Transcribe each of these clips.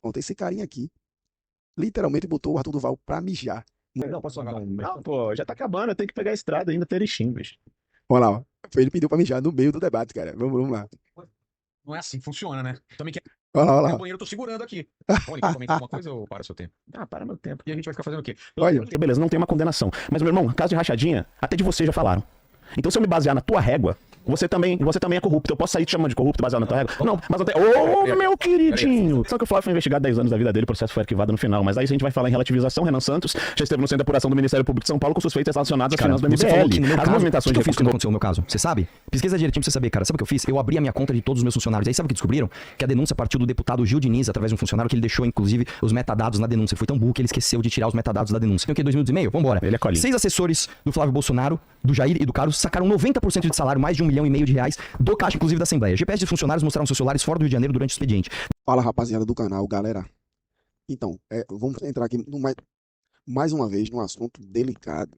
Ontem esse carinha aqui literalmente botou o Arthur Duval pra mijar. Não, posso dar um. Não, pô, já tá acabando, eu tenho que pegar a estrada ainda, Terechim, bicho. Olha lá, ó. Ele pediu pra mijar no meio do debate, cara. Vamos lá. Não é assim que funciona, né? Também quer Olha ir ao lá. banheiro, eu tô segurando aqui. Rony, quer comentar alguma coisa ou para o seu tempo? Ah, para meu tempo. E a gente vai ficar fazendo o quê? Olha. Beleza, não tem uma condenação. Mas, meu irmão, caso de rachadinha, até de você já falaram. Então, se eu me basear na tua régua, você também é corrupto. Eu posso sair te chamando de corrupto baseado na tua régua? Não, mas até. Ô, meu queridinho! Só que o Flávio foi investigado 10 anos da vida dele, o processo foi arquivado no final. Mas aí a gente vai falar em relativização. Renan Santos já esteve no centro de apuração do Ministério Público de São Paulo com suspeitas relacionadas às finanças do Você falou que MBL. no meu As caso, movimentações o que eu de fiz quando aconteceu no meu caso? Você sabe? Pesquisa direitinho pra você saber, cara. Sabe o que eu fiz? Eu abri a minha conta de todos os meus funcionários. Aí sabe o que descobriram? Que a denúncia partiu do deputado Gil Diniz, através de um funcionário que ele deixou, inclusive, os metadados na denúncia. Foi tão burro que ele esqueceu de tirar os metadados da denúncia. Tem o quê? 2 minutos e meio? Vambora. Ele é colinho. 6 assessores do Flávio Bolsonaro, do Jair e do Carlos sacaram 90% de salário, mais de 1,5 milhão de reais, do caixa, inclusive, da Assembleia. GPS de funcionários mostraram seus celulares fora do Rio de Janeiro durante o expediente. Fala, rapaziada do canal, galera. Então, vamos entrar aqui mais uma vez num assunto delicado.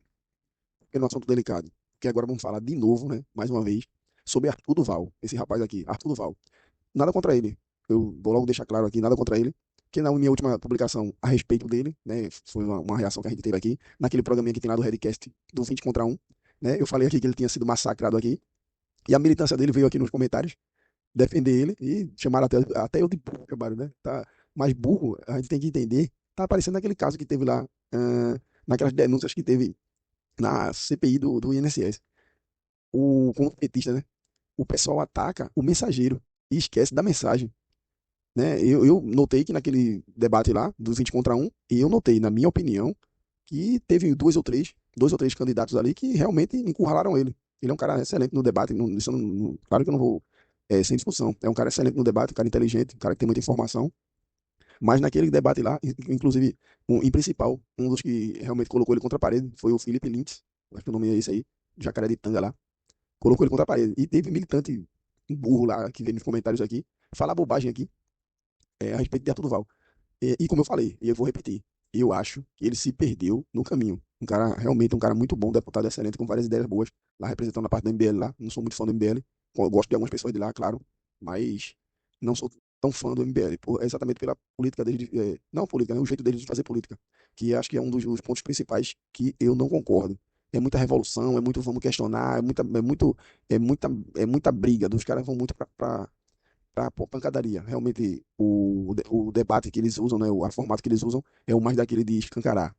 Porque é um assunto delicado. Porque agora vamos falar de novo, né? Mais uma vez, sobre Arthur Duval. Esse rapaz aqui, Arthur Duval. Nada contra ele. Eu vou logo deixar claro aqui, nada contra ele. Que na minha última publicação a respeito dele, né? Foi uma reação que a gente teve aqui, naquele programinha que tem lá do Redcast do 20 contra 1. Né, eu falei aqui que ele tinha sido massacrado aqui. E a militância dele veio aqui nos comentários defender ele e chamaram até eu de burro, chamaram, né? Tá, mas burro, a gente tem que entender. Tá aparecendo naquele caso que teve lá, naquelas denúncias que teve na CPI do INSS. Com o petista, né? O pessoal ataca o mensageiro e esquece da mensagem. Né? Eu notei que naquele debate lá, dos 20 contra 1, eu notei, na minha opinião, que teve dois ou três candidatos ali que realmente encurralaram ele. Ele é um cara excelente no debate, claro que eu não vou, sem discussão. É um cara excelente no debate, um cara inteligente, um cara que tem muita informação. Mas naquele debate lá, inclusive, em principal, um dos que realmente colocou ele contra a parede foi o Felipe Lintz, acho que o nome é esse aí, Jacaré de Tanga lá. Colocou ele contra a parede. E teve militante, um burro lá, que veio nos comentários aqui, falar bobagem aqui, a respeito de Arthur Duval. E como eu falei, e eu vou repetir, eu acho que ele se perdeu no caminho. Realmente um cara muito bom, deputado excelente, com várias ideias boas, lá representando a parte do MBL lá. Não sou muito fã do MBL, eu gosto de algumas pessoas de lá, claro, mas não sou tão fã do MBL, exatamente pela política dele, não política, né, o jeito dele de fazer política, que acho que é um dos pontos principais que eu não concordo. É muita revolução, é muito vamos questionar, é muita briga, os caras vão muito para pancadaria. Realmente, o debate que eles usam, né, o formato que eles usam, é o mais daquele de escancarar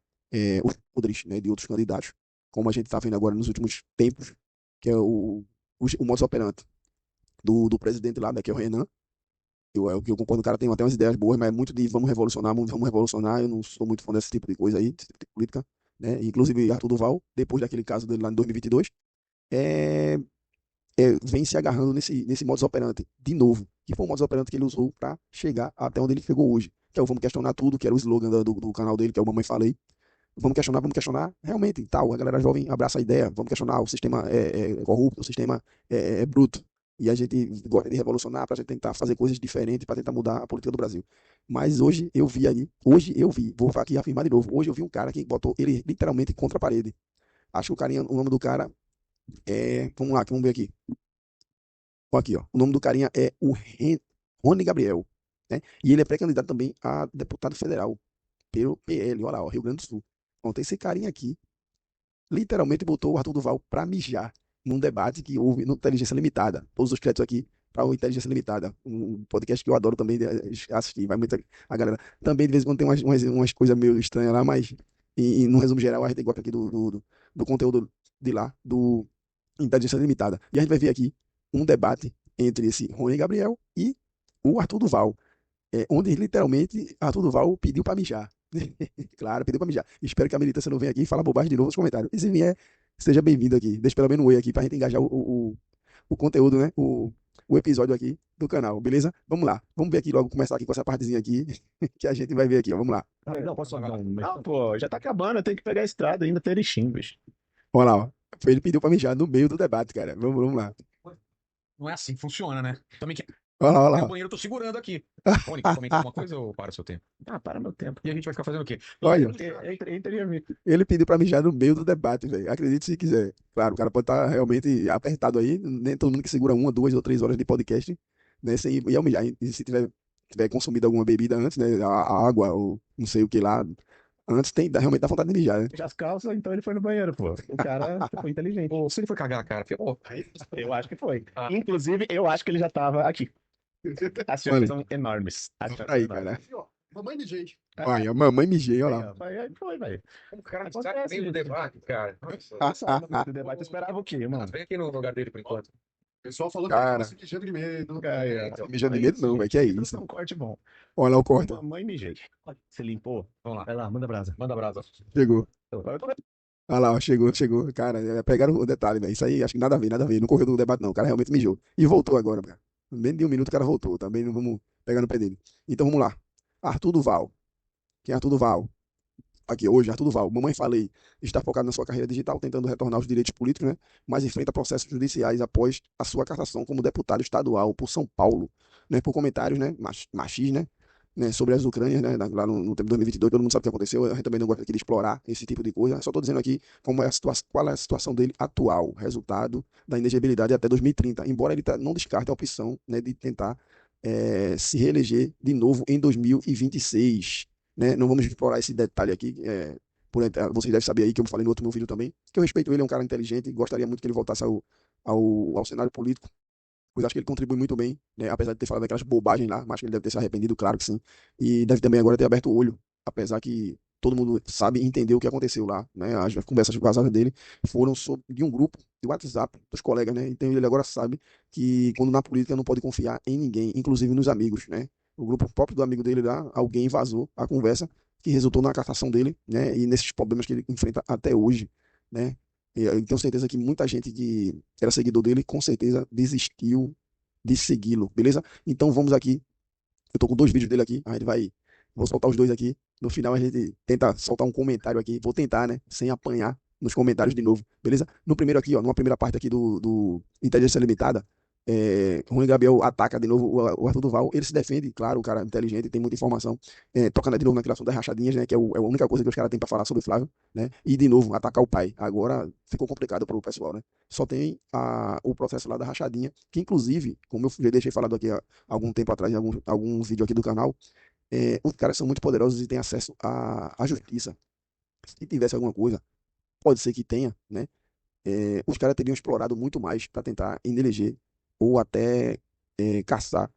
os podres, né, de outros candidatos, como a gente está vendo agora nos últimos tempos, que é o modus operandi do presidente lá, né, que é o Renan. Eu concordo, o cara tem até umas ideias boas, mas é muito de vamos revolucionar, vamos revolucionar. Eu não sou muito fã desse tipo de coisa aí, desse tipo de política. Né? Inclusive, Arthur Duval, depois daquele caso dele lá em 2022, é, vem se agarrando nesse modus operandi de novo, que foi o modus operandi que ele usou para chegar até onde ele chegou hoje, que é o vamos questionar tudo, que era o slogan do canal dele, que é o Mamãe Falei. Vamos questionar, realmente, tal, a galera jovem abraça a ideia, vamos questionar, o sistema é corrupto, o sistema é bruto, e a gente gosta de revolucionar para a gente tentar fazer coisas diferentes, para tentar mudar a política do Brasil. Mas hoje eu vi, vou aqui afirmar de novo, hoje eu vi um cara que botou ele literalmente contra a parede. Acho que o nome do cara vamos lá, vamos ver aqui. Aqui, ó. O nome do carinha é o Rony Gabriel, né? E ele é pré-candidato também a deputado federal pelo PL, olha lá, ó, Rio Grande do Sul. Ontem esse carinha aqui literalmente botou o Arthur Duval pra mijar num debate que houve no Inteligência Limitada. Todos os créditos aqui para o Inteligência Limitada, um podcast que eu adoro também assistir. Vai muita a galera. Também de vez em quando tem umas coisas meio estranhas lá, mas no resumo geral a gente gosta aqui do conteúdo de lá, do Inteligência Limitada. E a gente vai ver aqui um debate entre esse Rony Gabriel e o Arthur Duval, onde literalmente Arthur Duval pediu para mijar. Claro, pediu para mijar. Espero que a militância não venha aqui e fale bobagem de novo nos comentários. E se vier, seja bem-vindo aqui. Deixa pelo menos um oi aqui para a gente engajar o conteúdo, né? O episódio aqui do canal, beleza? Vamos lá. Vamos ver aqui logo, começar aqui com essa partezinha aqui, que a gente vai ver aqui, ó. Vamos lá. Não, posso dar um. Não, pô, já tá acabando, eu tenho que pegar a estrada ainda, Terechim, bicho. Olha lá, ó. Ele pediu para mijar no meio do debate, cara. Vamos lá. Não é assim que funciona, né? Também quer Olha lá, ir olha ao lá. banheiro, eu tô segurando aqui. Rony, quer comentar alguma coisa ou para o seu tempo? Ah, para meu tempo. E a gente vai ficar fazendo o quê? Olha, Entre. ele pediu pra mijar no meio do debate, velho. Acredite se quiser. Claro, o cara pode estar realmente apertado aí. Nem todo mundo que segura 1, 2 ou 3 horas de podcast, né? Sem ir ao mijar. E se tiver tiver consumido alguma bebida antes, né? A água ou não sei o que lá, antes realmente dá vontade de mijar, né? As calças, então ele foi no banheiro, pô. O cara foi inteligente. Ou se ele foi cagar, cara, ferrou. Eu acho que foi. Ah. Inclusive, eu acho que ele já tava aqui. As chances Olha. são enormes. As chances Aí, são enormes. cara. Mamãe mijei. Olha, a mamãe mijei, olha Aí, lá. ó, aí foi, velho. O cara Acontece, sai meio do gente. debate, cara. Nossa. Passado, do debate, eu esperava o quê, mano? Vem aqui no lugar dele por enquanto. O pessoal falou que Cara. eu tava se mijando de medo. Aí, ó. Mijando de medo não, velho, que é Isso isso? é um corte bom. Olha lá o corte, Mamãe mijei. Você limpou? Vamos lá. Vai lá, manda brasa. Manda brasa. chegou. Eu tô Olha lá, ó, chegou. Cara, pegaram o detalhe, velho. Isso aí acho que nada a ver. Não correu do debate, não. O cara realmente mijou. E voltou agora, cara. Menos de um minuto o cara voltou. Também não vamos pegar no pé dele. Então vamos lá. Arthur Duval. Quem é Arthur Duval? Aqui hoje, Arthur Duval. Mamãe falei, está focado na sua carreira digital, tentando retornar aos direitos políticos, né? Mas enfrenta processos judiciais após a sua cassação como deputado estadual por São Paulo, né? Por comentários, né? Machis, né? Sobre as Ucrânias, né? Lá no tempo de 2022, todo mundo sabe o que aconteceu. A gente também não gosta aqui de explorar esse tipo de coisa. Só estou dizendo aqui como é a situação, qual é a situação dele atual, resultado da inegibilidade até 2030. Embora ele não descarte a opção, né, de tentar se reeleger de novo em 2026. Né? Não vamos explorar esse detalhe aqui. Vocês devem saber aí que eu falei no outro meu vídeo também, que eu respeito ele, é um cara inteligente, gostaria muito que ele voltasse ao cenário político. Pois acho que ele contribui muito bem, né? Apesar de ter falado aquelas bobagens lá, mas acho que ele deve ter se arrependido, claro que sim. E deve também agora ter aberto o olho, apesar que todo mundo sabe e entendeu o que aconteceu lá, né? As conversas vazadas dele foram de um grupo de WhatsApp dos colegas, né? Então ele agora sabe que quando na política não pode confiar em ninguém, inclusive nos amigos, né? O grupo próprio do amigo dele lá, alguém vazou a conversa que resultou na cassação dele, né? E nesses problemas que ele enfrenta até hoje, né? E eu tenho certeza que muita gente que era seguidor dele, com certeza desistiu de segui-lo, beleza? Então vamos aqui. Eu tô com 2 vídeos dele aqui. A gente vai. Vou soltar os 2 aqui. No final a gente tenta soltar um comentário aqui. Vou tentar, né? Sem apanhar nos comentários de novo, beleza? No primeiro aqui, ó, numa primeira parte aqui do Inteligência Limitada, Rony Gabriel ataca de novo o Arthur Duval. Ele se defende, claro, o cara é inteligente, tem muita informação. Toca de novo na criação das rachadinhas, né? Que é a única coisa que os caras têm para falar sobre o Flávio, né? E de novo, atacar o pai. Agora ficou complicado para o pessoal, né? Só tem o processo lá da rachadinha, que inclusive, como eu já deixei falado aqui há algum tempo atrás, em algum vídeo aqui do canal, os caras são muito poderosos e têm acesso à justiça. Se tivesse alguma coisa, pode ser que tenha, né? Os caras teriam explorado muito mais para tentar eleger ou até caçar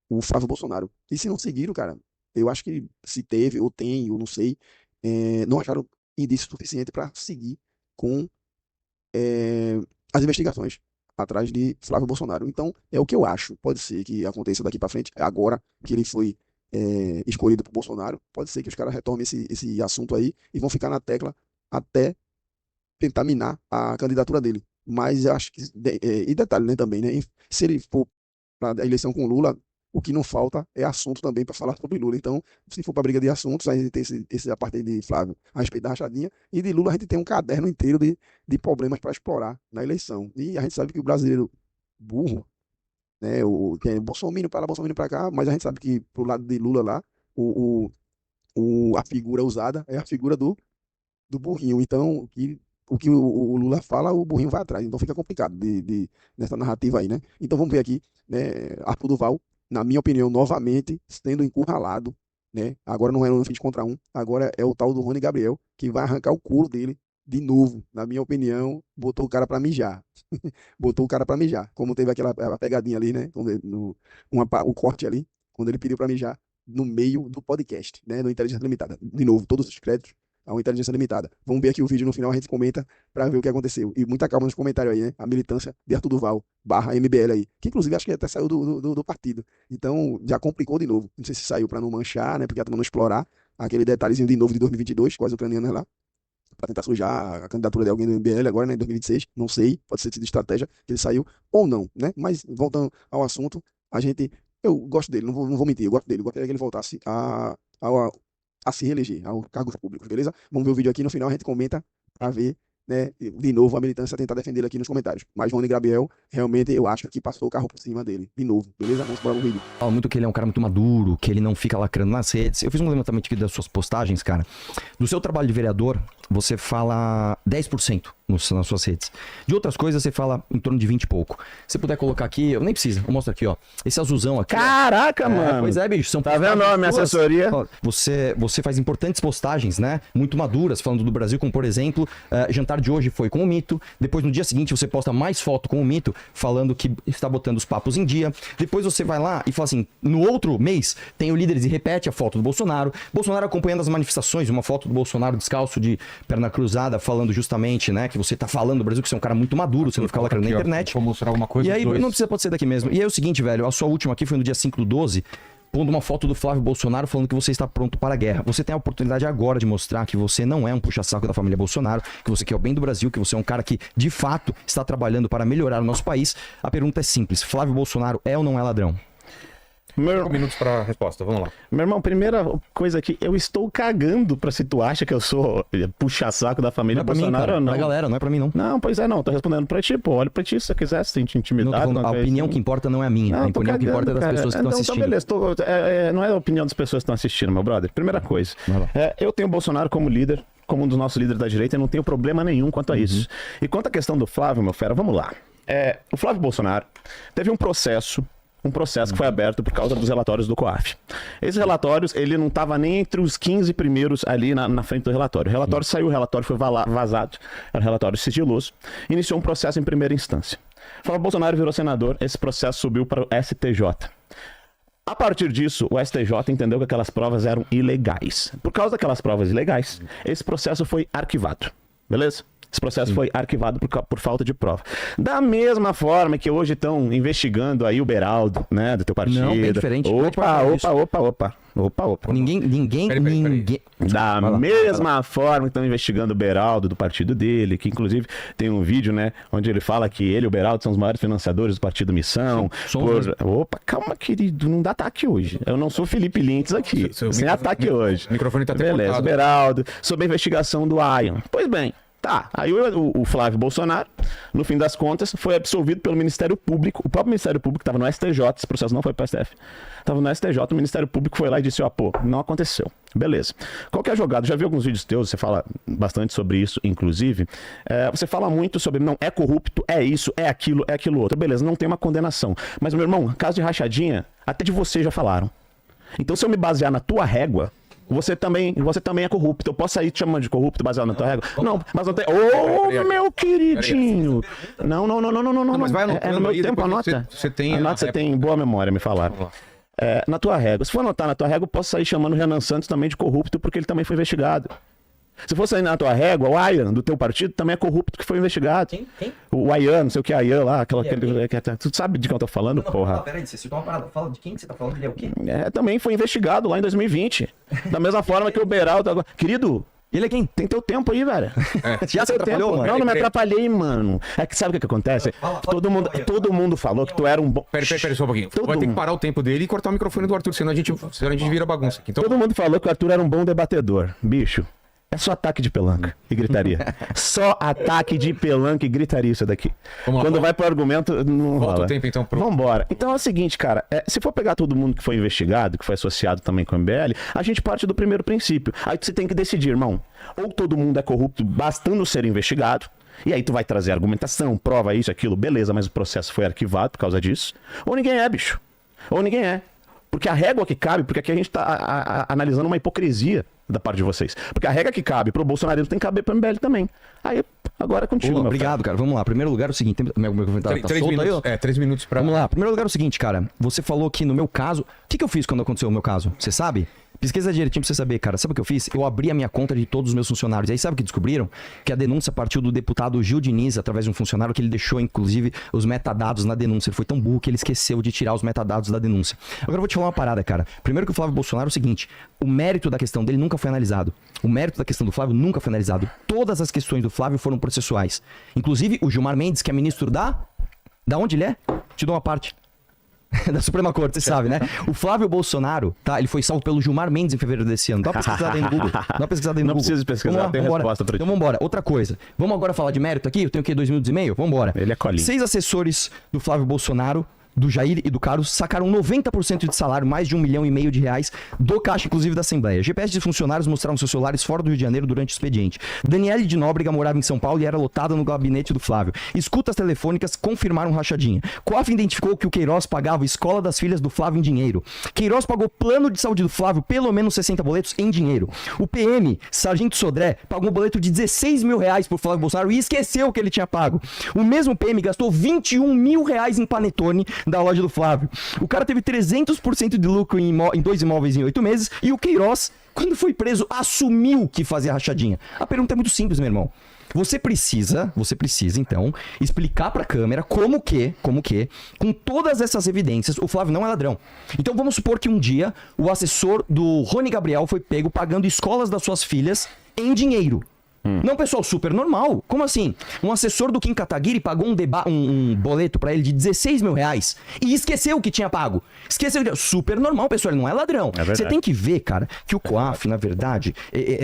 o Flávio Bolsonaro. E se não seguiram, cara, eu acho que se teve, ou tem, ou não sei, não acharam indício suficiente para seguir com as investigações atrás de Flávio Bolsonaro. Então, é o que eu acho. Pode ser que aconteça daqui para frente, agora que ele foi escolhido por Bolsonaro, pode ser que os caras retomem esse assunto aí e vão ficar na tecla até tentar minar a candidatura dele. Mas eu acho que. E detalhe, né, também, né? Se ele for para a eleição com Lula, o que não falta é assunto também para falar sobre Lula. Então, se for para briga de assuntos, a gente tem a parte de Flávio a respeito da rachadinha, e de Lula a gente tem um caderno inteiro de problemas para explorar na eleição. E a gente sabe que o brasileiro burro, né? Tem Bolsonaro para lá, Bolsonaro para cá, mas a gente sabe que pro lado de Lula lá, a figura usada é a figura do burrinho. Então, o que o Lula fala, o burrinho vai atrás. Então fica complicado nessa narrativa aí, né? Então vamos ver aqui, né? Arthur Duval, na minha opinião, novamente sendo encurralado, né? Agora não é um 20 contra 1, agora é o tal do Rony Gabriel, que vai arrancar o culo dele de novo. Na minha opinião, botou o cara para mijar. Botou o cara para mijar. Como teve aquela pegadinha ali, né? Um corte ali, quando ele pediu para mijar no meio do podcast, né? Do Inteligência Limitada. De novo, todos os créditos a uma inteligência limitada. Vamos ver aqui o vídeo no final, a gente comenta para ver o que aconteceu. E muita calma nos comentários aí, né? A militância de Arthur Duval, /MBL aí, que inclusive acho que até saiu do partido. Então já complicou de novo. Não sei se saiu para não manchar, né? Porque a turma não explorar aquele detalhezinho de novo de 2022, com as ucranianas lá, para tentar sujar a candidatura de alguém do MBL agora, né? Em 2026. Não sei, pode ser sido estratégia que ele saiu ou não, né? Mas voltando ao assunto, eu gosto dele, não vou mentir, eu gostaria que ele voltasse a se reeleger aos cargos públicos, beleza? Vamos ver o vídeo aqui, no final a gente comenta para ver, né, de novo a militância tentar defender ele aqui nos comentários. Mas Rony Gabriel, realmente eu acho que passou o carro por cima dele, de novo, beleza? Vamos para o vídeo. Fala muito que ele é um cara muito maduro, que ele não fica lacrando nas redes. Eu fiz um levantamento aqui das suas postagens, cara. Do seu trabalho de vereador, você fala 10% nas suas redes. De outras coisas, você fala em torno de 20 e pouco. Se puder colocar aqui, eu nem preciso, eu mostro aqui, ó. Esse azulzão aqui. Caraca, mano. Pois é, bicho. São Tá vendo a minha postagens assessoria? suas. Ó, você faz importantes postagens, né? Muito maduras, falando do Brasil, como por exemplo, jantar de hoje foi com o Mito. Depois, no dia seguinte, você posta mais foto com o Mito, falando que está botando os papos em dia. Depois você vai lá e fala assim, no outro mês, tem o Líderes e repete a foto do Bolsonaro. Bolsonaro acompanhando as manifestações, uma foto do Bolsonaro descalço de perna cruzada, falando justamente, né, que você tá falando do Brasil, que você é um cara muito maduro, você não fica lacrando na internet. Vou mostrar alguma coisa. E aí, dois. não precisa, pode ser daqui mesmo. E aí é o seguinte, velho, a sua última aqui foi no dia 5/12, pondo uma foto do Flávio Bolsonaro falando que você está pronto para a guerra. Você tem a oportunidade agora de mostrar que você não é um puxa-saco da família Bolsonaro, que você quer o bem do Brasil, que você é um cara que, de fato, está trabalhando para melhorar o nosso país. A pergunta é simples, Flávio Bolsonaro é ou não é ladrão? 5 minutos para a resposta, vamos lá. Meu irmão, primeira coisa aqui, eu estou cagando pra se tu acha que eu sou puxa-saco da família Não é pra mim, Bolsonaro cara. ou não. Pra galera, não é pra mim, não. Não, pois é, não. Tô respondendo pra ti, pô. Olha pra ti se você quiser, se tem te Não tô intimidado. falando- alguma a coisa opinião assim. que importa não é a minha. Não, A tô opinião que importa é das cagando, pessoas que estão então, assistindo. Então, beleza. Não é a opinião das pessoas que estão assistindo, meu brother. Primeira coisa. Vai lá. Eu tenho o Bolsonaro como líder, como um dos nossos líderes da direita, e não tenho problema nenhum quanto a isso. E quanto à questão do Flávio, meu fera, vamos lá. O Flávio Bolsonaro teve um processo que foi aberto por causa dos relatórios do COAF. Esses relatórios, ele não estava nem entre os 15 primeiros ali na frente do relatório. O relatório saiu, o relatório foi vazado, era um relatório sigiloso, iniciou um processo em primeira instância. Flávio Bolsonaro virou senador, esse processo subiu para o STJ. A partir disso, o STJ entendeu que aquelas provas eram ilegais. Por causa daquelas provas ilegais, esse processo foi arquivado. Beleza? Esse processo foi arquivado por falta de prova. Da mesma forma que hoje estão investigando aí o Beraldo, né, do teu partido. Não, bem diferente. Não é de falar disso. Opa. Ninguém. Peraí. Da mesma forma que estão investigando o Beraldo do partido dele, que inclusive tem um vídeo, né, onde ele fala que ele e o Beraldo são os maiores financiadores do Partido Missão. Somos Opa, calma, querido, não dá ataque hoje. Eu não sou Felipe Lintz aqui, Seu sem ataque hoje. O microfone tá até Beleza, cortado. Beraldo, sobre a investigação do Ayan. Pois bem, tá. Aí o Flávio Bolsonaro, no fim das contas, foi absolvido pelo Ministério Público. O próprio Ministério Público estava no STJ, esse processo não foi para o STF. Estava no STJ, o Ministério Público foi lá e disse, ó, pô, não aconteceu. Beleza. Qual que é a jogada? Já vi alguns vídeos teus, você fala bastante sobre isso, inclusive. Você fala muito sobre, não, é corrupto, é isso, é aquilo outro. Beleza, não tem uma condenação. Mas, meu irmão, caso de rachadinha, até de você já falaram. Então, se eu me basear na tua régua, você também é corrupto. Eu posso sair te chamando de corrupto baseado na tua régua? Não, mas não tem. Meu queridinho! Não. mas vai É no anotando meu aí, tempo, depois anota. você tem Anota, a você época. tem boa memória, me falaram. Vamos lá. Na tua régua. Se for anotar na tua régua, eu posso sair chamando o Renan Santos também de corrupto, porque ele também foi investigado. Se for sair na tua régua, o Ayan, do teu partido, também é corrupto, que foi investigado. Quem? O Ayan, não sei o que é Ayan lá, tu sabe de quem eu tô falando, porra? Peraí, você citou uma parada. Fala de quem que você tá falando? Ele é o quê? Também foi investigado lá em 2020. Da mesma forma que o Beraldo agora. Querido, Ele é quem? tem teu tempo aí, velho. Já se Teu atrapalhou, tempo. mano? Não me atrapalhei, mano. É que sabe o que acontece? Fala Todo mundo falou que tu era um bom. Peraí, só um pouquinho. Todo Vai ter que mundo. parar o tempo dele e cortar o microfone do Arthur, senão a gente vira bagunça aqui. Então, Todo mundo falou que o Arthur era um bom debatedor. Bicho, é só ataque de pelanca e gritaria. Só ataque de pelanca e gritaria isso daqui. Vamos lá, Quando vamos. vai pro argumento, não Volta rola. o tempo, então, pro- Vambora. Então é o seguinte, cara. Se for pegar todo mundo que foi investigado, que foi associado também com o MBL, a gente parte do primeiro princípio. Aí você tem que decidir, irmão. Ou todo mundo é corrupto bastando ser investigado, e aí tu vai trazer argumentação, prova isso, aquilo, beleza, mas o processo foi arquivado por causa disso. Ou ninguém é, bicho. Ou ninguém é. Porque a régua que cabe, porque aqui a gente tá analisando uma hipocrisia da parte de vocês. Porque a regra que cabe pro bolsonarismo tem que caber pro MBL também. Aí, agora é contigo, Pô, meu obrigado, cara. Vamos lá. Primeiro lugar é o seguinte. Meu microfone tá 3 solto aí, ó. minutos. 3 minutos pra. Vamos lá. Primeiro lugar é o seguinte, cara. Você falou que no meu caso... O que eu fiz quando aconteceu o meu caso? Você sabe? Pesquisa direitinho pra você saber, cara. Sabe o que eu fiz? Eu abri a minha conta de todos os meus funcionários. Aí sabe o que descobriram? Que a denúncia partiu do deputado Gil Diniz, através de um funcionário que ele deixou, inclusive, os metadados na denúncia. Ele foi tão burro que ele esqueceu de tirar os metadados da denúncia. Agora eu vou te falar uma parada, cara. Primeiro que o Flávio Bolsonaro é o seguinte. O mérito da questão dele nunca foi analisado. O mérito da questão do Flávio nunca foi analisado. Todas as questões do Flávio foram processuais. Inclusive, o Gilmar Mendes, que é ministro da onde ele é? Te dou uma parte. Da Suprema Corte, você sabe, né? O Flávio Bolsonaro, tá? Ele foi salvo pelo Gilmar Mendes em fevereiro desse ano. Dá uma pesquisada aí no Google. Dá uma pesquisada aí no Não Google. precisa pesquisar, Vamos lá, tem vambora. resposta pra ti. Então vambora. Outra coisa. Vamos agora falar de mérito aqui? Eu tenho o quê? 2 minutos e meio? Vambora. Ele é colinha. 6 assessores do Flávio Bolsonaro do Jair e do Carlos sacaram 90% de salário, mais de R$1,5 milhão de reais, do caixa, inclusive da Assembleia. GPS de funcionários mostraram seus celulares fora do Rio de Janeiro durante o expediente. Daniele de Nóbrega morava em São Paulo e era lotada no gabinete do Flávio. Escutas telefônicas confirmaram rachadinha. COAF identificou que o Queiroz pagava a escola das filhas do Flávio em dinheiro. Queiroz pagou plano de saúde do Flávio, pelo menos 60 boletos em dinheiro. O PM, Sargento Sodré, pagou um boleto de R$16 mil por Flávio Bolsonaro e esqueceu que ele tinha pago. O mesmo PM gastou R$21 mil em panetone da loja do Flávio. O cara teve 300% de lucro em 2 imóveis em 8 meses e o Queiroz, quando foi preso, assumiu que fazia rachadinha. A pergunta é muito simples, meu irmão. Você precisa, então, explicar pra câmera como que, com todas essas evidências, o Flávio não é ladrão. Então vamos supor que um dia o assessor do Rony Gabriel foi pego pagando escolas das suas filhas em dinheiro. Não, pessoal, super normal. Como assim? Um assessor do Kim Kataguiri pagou um boleto pra ele de R$16 mil e esqueceu que tinha pago. Esqueceu. Super normal, pessoal. Ele não é ladrão. Você tem que ver, cara, que o COAF, na verdade,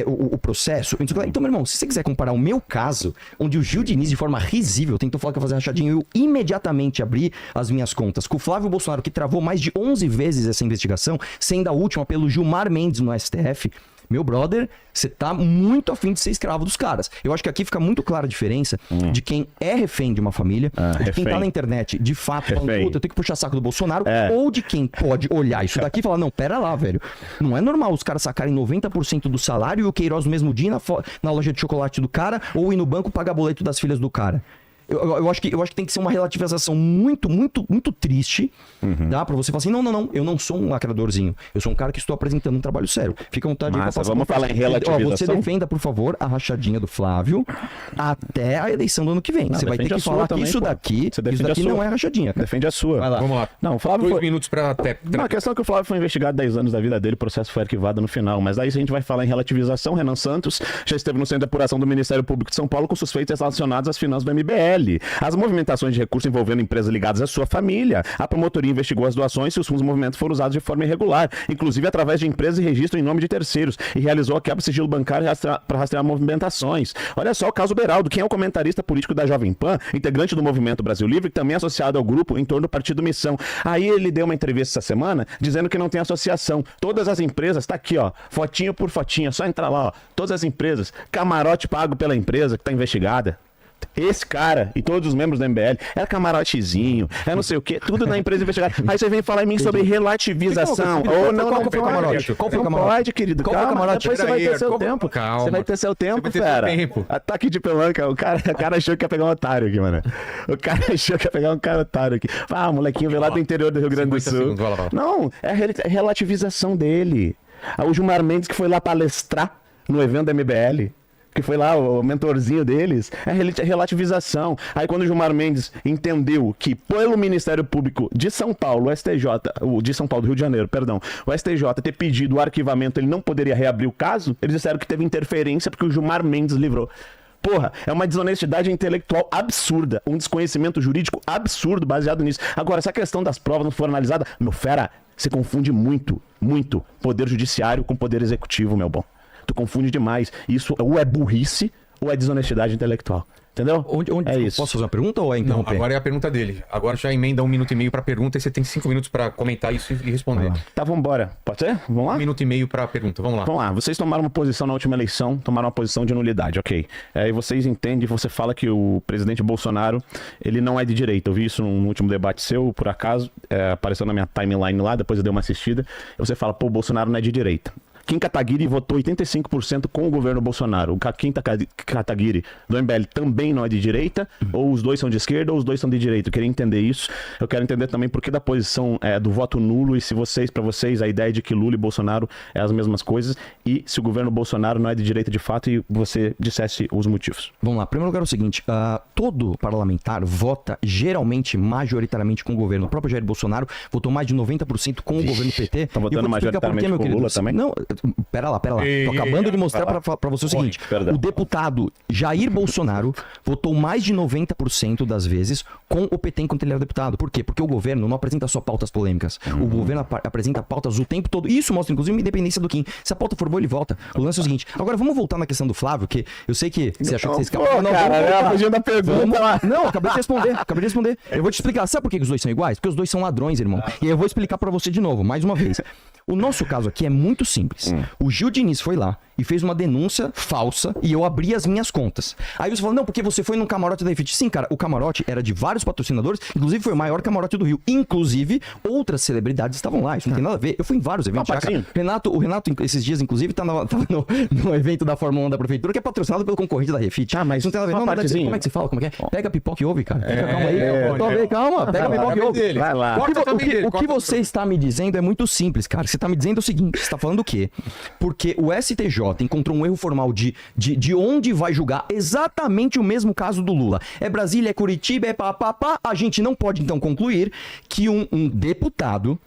o processo... Então, meu irmão, se você quiser comparar o meu caso, onde o Gil Diniz, de forma risível, tentou falar que ia fazer rachadinha, eu imediatamente abri as minhas contas com o Flávio Bolsonaro, que travou mais de 11 vezes essa investigação, sendo a última pelo Gilmar Mendes no STF... Meu brother, você tá muito afim de ser escravo dos caras. Eu acho que aqui fica muito clara a diferença de quem é refém de uma família, de quem tá na internet, de fato, falando, puta, eu tenho que puxar saco do Bolsonaro, ou de quem pode olhar isso daqui e falar, não, pera lá, velho. Não é normal os caras sacarem 90% do salário e o Queiroz no mesmo dia na loja de chocolate do cara, ou ir no banco pagar boleto das filhas do cara. Eu acho que tem que ser uma relativização muito triste, tá? Pra você falar assim, não, eu não sou um lacradorzinho. Eu sou um cara que estou apresentando um trabalho sério. Fica à vontade. Massa, vamos falar em relativização. Você defenda, por favor, a rachadinha do Flávio até a eleição do ano que vem. Você vai ter que falar que isso daqui não é rachadinha, cara. Defende a sua. Vai lá. Vamos lá. Não, o Flávio 2 minutos pra... Não, a questão é que o Flávio foi investigado 10 anos da vida dele, o processo foi arquivado no final. Mas daí, se a gente vai falar em relativização, Renan Santos já esteve no centro de apuração do Ministério Público de São Paulo com suspeitas relacionadas às finanças do MBL. As movimentações de recursos envolvendo empresas ligadas à sua família. A promotoria investigou as doações e os fundos movimentos foram usados de forma irregular, inclusive através de empresas e registro em nome de terceiros, e realizou a quebra de sigilo bancário para rastrear movimentações. Olha só o caso Beraldo, quem é o comentarista político da Jovem Pan, integrante do Movimento Brasil Livre, que também é associado ao grupo em torno do Partido Missão. Aí ele deu uma entrevista essa semana dizendo que não tem associação. Todas as empresas, tá aqui, ó, fotinho por fotinho, só entrar lá, ó, todas as empresas, camarote pago pela empresa que tá investigada. Esse cara e todos os membros do MBL era camarotezinho, é não sei o que, tudo na empresa investigada. Aí você vem falar em mim sobre relativização. Ou não, qual foi o camarote? Qual foi o camarote? Pode, querido. Qual foi o camarote? Depois você vai ter seu tempo. Calma. Você vai ter seu tempo, fera. Ataque de pelanca. O cara achou que ia pegar um otário aqui, mano. O cara achou que ia pegar um cara otário aqui. Ah, molequinho veio lá do interior do Rio Grande do Sul. Não, é a relativização dele. O Gilmar Mendes que foi lá palestrar no evento da MBL. Que foi lá o mentorzinho deles, é relativização. Aí quando o Gilmar Mendes entendeu que pelo Ministério Público de São Paulo, o STJ, de São Paulo, do Rio de Janeiro, perdão, o STJ ter pedido o arquivamento, ele não poderia reabrir o caso, eles disseram que teve interferência porque o Gilmar Mendes livrou. Porra, é uma desonestidade intelectual absurda, um desconhecimento jurídico absurdo baseado nisso. Agora, se a questão das provas não for analisada, meu fera, você confunde muito poder judiciário com poder executivo, meu bom. Tu confunde demais. Isso ou é burrice ou é desonestidade intelectual. Entendeu? Onde é isso. Posso fazer uma pergunta ou é interromper? Não, agora é a pergunta dele. Agora já emenda 1 minuto e meio pra pergunta e você tem 5 minutos pra comentar isso e responder. Tá, vambora. Pode ser? Vamos lá? 1 minuto e meio pra pergunta. Vamos lá. Vamos lá. Vocês tomaram uma posição na última eleição, tomaram uma posição de nulidade, ok. E vocês entendem, você fala que o presidente Bolsonaro, ele não é de direita. Eu vi isso no último debate seu, por acaso, apareceu na minha timeline lá, depois eu dei uma assistida. E você fala, pô, o Bolsonaro não é de direita. Kim Kataguiri votou 85% com o governo Bolsonaro. O Kim Kataguiri do MBL também não é de direita? Ou os dois são de esquerda ou os dois são de direita? Eu queria entender isso. Eu quero entender também por que da posição do voto nulo e se para vocês, a ideia de que Lula e Bolsonaro é as mesmas coisas e se o governo Bolsonaro não é de direita de fato e você dissesse os motivos. Vamos lá. Primeiro lugar é o seguinte, todo parlamentar vota geralmente, majoritariamente com o governo. O próprio Jair Bolsonaro votou mais de 90% com o governo PT. Tá votando majoritariamente com o Lula também? Não, Pera lá. Tô acabando de mostrar pra você o seguinte. perdão. O deputado Jair Bolsonaro votou mais de 90% das vezes com o PT enquanto ele era deputado. Por quê? Porque o governo não apresenta só pautas polêmicas. O governo apresenta pautas o tempo todo. Isso mostra, inclusive, uma independência do Kim. Se a pauta for boa, ele volta. O lance é o seguinte. Agora, vamos voltar na questão do Flávio, que eu sei que você achou que você escapou. Pô, cara, fugindo da pergunta lá. Não, acabei de responder. Eu vou te explicar. Sabe por que os dois são iguais? Porque os dois são ladrões, irmão. E aí eu vou explicar pra você de novo, mais uma vez. O nosso caso aqui é muito simples. O Gil Diniz foi lá e fez uma denúncia falsa e eu abri as minhas contas. Aí você fala, não, porque você foi num camarote da Refit. Sim, cara, o camarote era de vários patrocinadores, inclusive foi o maior camarote do Rio. Inclusive, outras celebridades estavam lá, isso não tem nada a ver. Eu fui em vários eventos. Já, cara. O Renato, esses dias, inclusive, tá no evento da Fórmula 1 da Prefeitura, que é patrocinado pelo concorrente da Refit. Mas não tem nada a ver. Não, como é que você fala? Como é que é? Pega a pipoca e ouve, cara. Calma aí. Calma. Pega a pipoca e ouve. Vai lá. O que você está me dizendo é muito simples, cara. Você está me dizendo o seguinte, você está falando o quê? Porque o STJ encontrou um erro formal de onde vai julgar exatamente o mesmo caso do Lula. É Brasília, é Curitiba, é papapá. A gente não pode, então, concluir que um deputado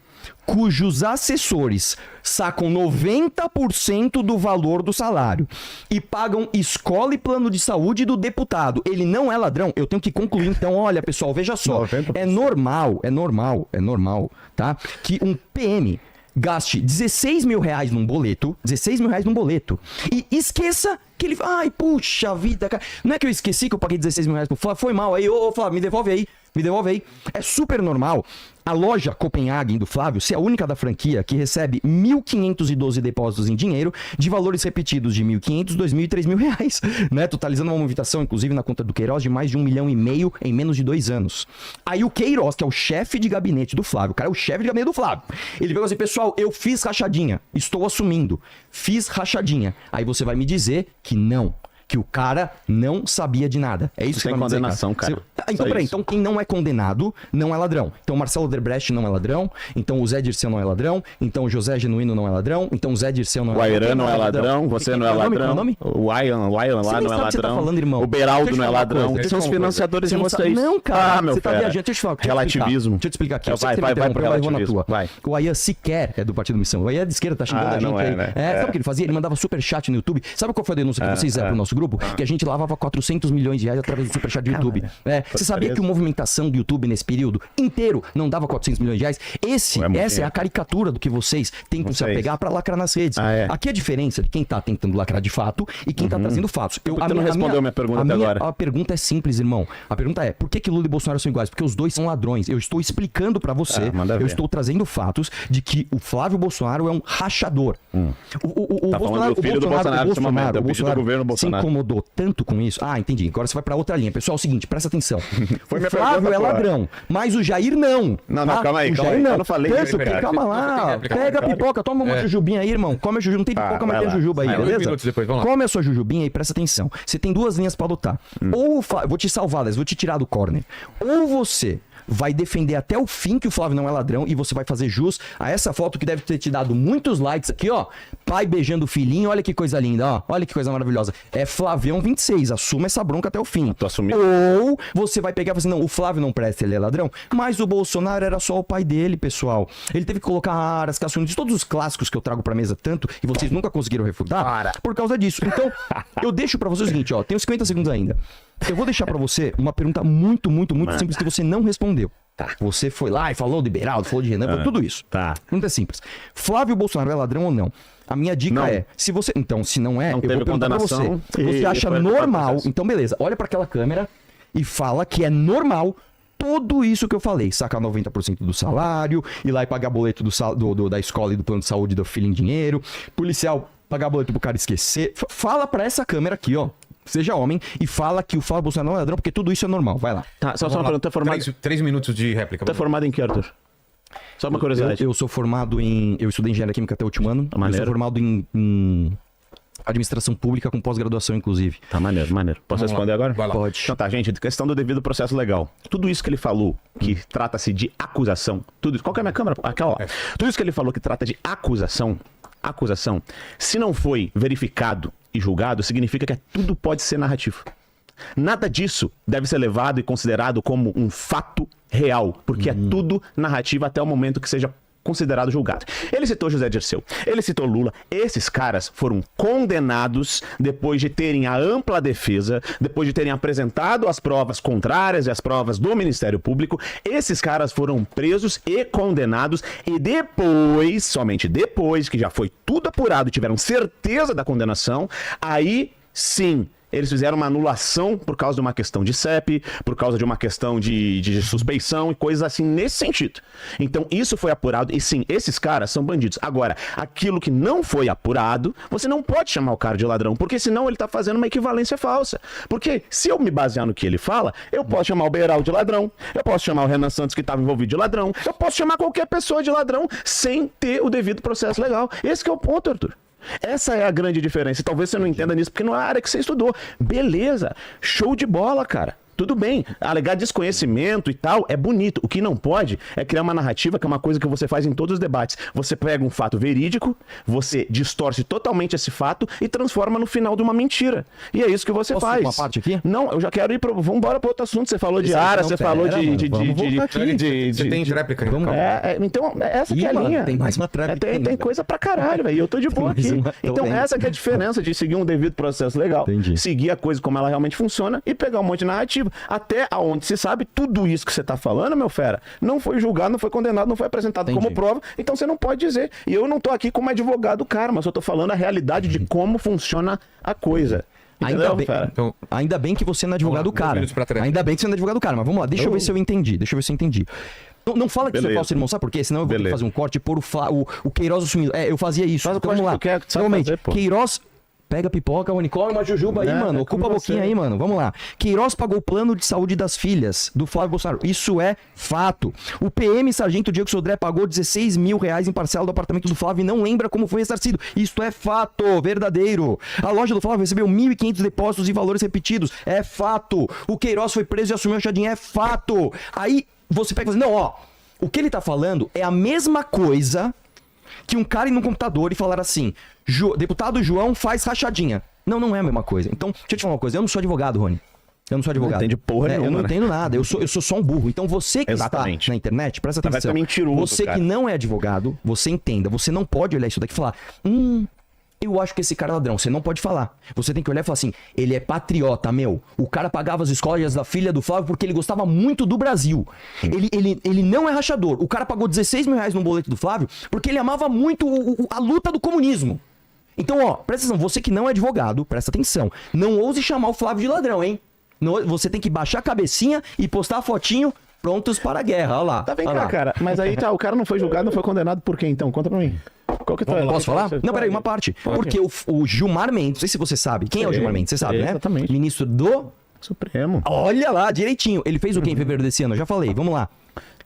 cujos assessores sacam 90% do valor do salário e pagam escola e plano de saúde do deputado, ele não é ladrão? Eu tenho que concluir, então, olha, pessoal, veja só. 90%. É normal, tá? Que um PM gaste 16 mil reais num boleto, e esqueça que ele... Ai, puxa vida, cara. Não é que eu esqueci que eu paguei 16 mil reais pro Flávio, foi mal aí, ô Flávio, me devolve aí. É super normal a loja Copenhagen do Flávio ser a única da franquia que recebe 1.512 depósitos em dinheiro de valores repetidos de 1.500, 2.000 e 3.000 reais, né? Totalizando uma movimentação, inclusive, na conta do Queiroz de mais de 1,5 milhão em menos de 2 anos. Aí o Queiroz, que é o chefe de gabinete do Flávio, o cara é o chefe de gabinete do Flávio, ele pegou assim, pessoal, eu fiz rachadinha, estou assumindo, fiz rachadinha. Aí você vai me dizer que não. Que o cara não sabia de nada. É isso que tem condenação, cara. Então, peraí. Então, quem não é condenado não é ladrão. Então, Marcelo Odebrecht não é ladrão. Então, o Zé Dirceu não é ladrão. Então, o José Genuíno não é ladrão. Então, o Zé Dirceu não é ladrão. O Airan não é ladrão. Você não é ladrão. O Ayan lá não é ladrão. Você tá falando, irmão. O Beraldo não é ladrão. São os financiadores de vocês. Não, cara. Meu você tá viajando. Deixa eu te falar. Relativismo. Deixa eu te explicar aqui. Vai pro relativismo. O Ayan sequer é do Partido Missão. O Ayan é de esquerda, tá xingando a gente aí. Sabe o que ele fazia? Ele mandava superchat no YouTube. Sabe qual foi a denúncia que vocês fizeram pro nosso grupo? Que a gente lavava 400 milhões de reais através do superchat do YouTube. Você sabia que a movimentação do YouTube nesse período inteiro não dava 400 milhões de reais? Essa é a caricatura do que vocês tentam se apegar pra lacrar nas redes. Aqui a diferença de quem tá tentando lacrar de fato e quem tá trazendo fatos. Você não respondeu a minha pergunta até agora. A pergunta é simples, irmão. A pergunta é, por que Lula e Bolsonaro são iguais? Porque os dois são ladrões. Eu estou explicando pra você, eu estou trazendo fatos de que o Flávio Bolsonaro é um rachador. O Bolsonaro se incomodou tanto com isso. Ah, entendi. Agora você vai pra outra linha. Pessoal, é o seguinte, presta atenção. O Flávio é ladrão, mas o Jair não. Não, calma aí. Eu não falei isso. Calma lá. Pega a pipoca, toma uma jujubinha aí, irmão. Come a jujuba. Não tem pipoca, mas tem a jujuba aí, beleza? Come a sua jujubinha aí, presta atenção. Você tem duas linhas pra adotar. Ou vou te salvar, vou te tirar do corner. Ou você vai defender até o fim que o Flávio não é ladrão e você vai fazer jus a essa foto que deve ter te dado muitos likes aqui, ó. Pai beijando o filhinho, olha que coisa linda, ó. Olha que coisa maravilhosa. É Flavião 26, assuma essa bronca até o fim. Tô assumindo. Ou você vai pegar e falar assim, não, o Flávio não presta, ele é ladrão, mas o Bolsonaro era só o pai dele, pessoal. Ele teve que colocar aras, cações, todos os clássicos que eu trago pra mesa tanto e vocês nunca conseguiram refutar por causa disso. Então, eu deixo pra você o seguinte, ó, tenho 50 segundos ainda. Eu vou deixar pra você uma pergunta muito simples que você não respondeu. Você foi lá e falou de Beraldo, falou de Renan, falou tudo isso. Pergunta simples. Flávio Bolsonaro é ladrão ou não? A minha dica é, se você... Então, se não é, eu vou perguntar pra você. Você acha normal... Então, beleza. Olha pra aquela câmera e fala que é normal tudo isso que eu falei. Sacar 90% do salário, ir lá e pagar boleto da escola e do plano de saúde do filho em dinheiro, policial pagar boleto pro cara esquecer. Fala pra essa câmera aqui, ó. Seja homem e fala que o Flávio Bolsonaro não é ladrão, porque tudo isso é normal. Vai lá. Só uma pergunta. Formado... 3 minutos de réplica. Tá formado em que, Arthur? Só uma curiosidade. Eu sou formado em... Eu estudei engenharia química até o último ano. Eu sou formado em administração pública com pós-graduação, inclusive. Tá, maneiro. Posso responder agora? Vai lá. Pode. Então tá, gente, questão do devido processo legal. Tudo isso que ele falou, que trata-se de acusação, tudo isso... Qual que é a minha câmera? Aquela lá. Tudo isso que ele falou que trata de acusação, se não foi verificado e julgado, significa que tudo pode ser narrativo. Nada disso deve ser levado e considerado como um fato real, porque é tudo narrativa até o momento que seja considerado julgado. Ele citou José Dirceu, ele citou Lula. Esses caras foram condenados depois de terem a ampla defesa, depois de terem apresentado as provas contrárias e as provas do Ministério Público. Esses caras foram presos e condenados e depois, somente depois que já foi tudo apurado e tiveram certeza da condenação, aí sim eles fizeram uma anulação por causa de uma questão de CEP, por causa de uma questão de suspeição e coisas assim nesse sentido. Então isso foi apurado e sim, esses caras são bandidos. Agora, aquilo que não foi apurado, você não pode chamar o cara de ladrão, porque senão ele tá fazendo uma equivalência falsa. Porque se eu me basear no que ele fala, eu posso chamar o Beiral de ladrão, eu posso chamar o Renan Santos que estava envolvido de ladrão, eu posso chamar qualquer pessoa de ladrão sem ter o devido processo legal. Esse que é o ponto, Arthur. Essa é a grande diferença. E talvez você não entenda nisso, porque não é a área que você estudou. Beleza, show de bola, cara. Tudo bem, alegar desconhecimento e tal é bonito. O que não pode é criar uma narrativa, que é uma coisa que você faz em todos os debates. Você pega um fato verídico, você distorce totalmente esse fato e transforma no final de uma mentira. E é isso que você Posso faz. uma parte aqui? Não, eu já quero ir para... Vamos embora para outro assunto. Você falou de Esse aí área, não, você pera, falou mano, vamos voltar aqui. Você tem réplica ainda? Vamos Calma. então, essa que é a mano, linha. tem mais uma tréplica Tem ainda. coisa pra caralho, velho. Eu tô de boa mais aqui. uma, tô Então, vendo. essa que é a diferença de seguir um devido processo legal, Entendi. seguir a coisa como ela realmente funciona e pegar um monte de narrativa. Até aonde se sabe, tudo isso que você tá falando, meu fera, não foi julgado, não foi condenado, não foi apresentado Entendi. como prova, então você não pode dizer. E eu não tô aqui como advogado, cara, mas eu tô falando a realidade de como funciona a coisa. Ainda Entendeu, bem, fera? Então, ainda bem que você não é advogado do Vamos lá, 2 cara. minutos pra trás. Ainda bem que você não é advogado do cara, mas vamos lá, deixa eu ver se eu entendi. Não fala que isso é Beleza. falso, irmão, sabe por quê? Senão eu vou ter que Beleza. fazer um corte e pôr o Queiroz assumindo. Eu fazia isso. Faz o Então corte vamos lá. que tu quer, que tu sabe Normalmente, fazer, pô. Queiroz pega a pipoca, o unicórnio, uma jujuba aí, É, mano. é Ocupa a como boquinha você. aí, mano. Vamos lá. Queiroz pagou o plano de saúde das filhas do Flávio Bolsonaro. Isso é fato. O PM Sargento Diego Sodré pagou 16 mil reais em parcela do apartamento do Flávio e não lembra como foi ressarcido. Isto é fato, verdadeiro. A loja do Flávio recebeu 1.500 depósitos e valores repetidos. É fato. O Queiroz foi preso e assumiu a Chadinha. É fato. Aí você pega e fala assim, não, ó. O que ele tá falando é a mesma coisa que um cara ir no computador e falar assim, deputado João faz rachadinha. Não é a mesma coisa. Então, deixa eu te falar uma coisa. Eu não sou advogado, Rony. Eu não sou advogado. entende porra Eu nenhuma, não né? entendo nada. Eu sou só um burro. Então, você que Exatamente. está na internet, presta Vai atenção. ser mentiroso, Você cara. que não é advogado, você entenda. Você não pode olhar isso daqui e falar, eu acho que esse cara é ladrão. Você não pode falar. Você tem que olhar e falar assim, ele é patriota, meu. O cara pagava as escolas da filha do Flávio porque ele gostava muito do Brasil. Ele não é rachador. O cara pagou 16 mil reais no boleto do Flávio porque ele amava muito a luta do comunismo. Então, ó, presta atenção. Você que não é advogado, presta atenção. Não ouse chamar o Flávio de ladrão, hein? Você tem que baixar a cabecinha e postar a fotinho prontos para a guerra. Olha lá. Tá, vem olha cá, lá. cara. Mas aí tá, o cara não foi julgado, não foi condenado por quê, então? Conta pra mim. Qual que é Posso falar? Não, peraí, uma parte. Porque o Gilmar Mendes, não sei se você sabe. Quem é o Sei, Gilmar Mendes? Você sabe, sei, né? exatamente. Ministro do... Supremo. Olha lá, direitinho. Ele fez o quê em fevereiro desse ano? Eu já falei, vamos lá.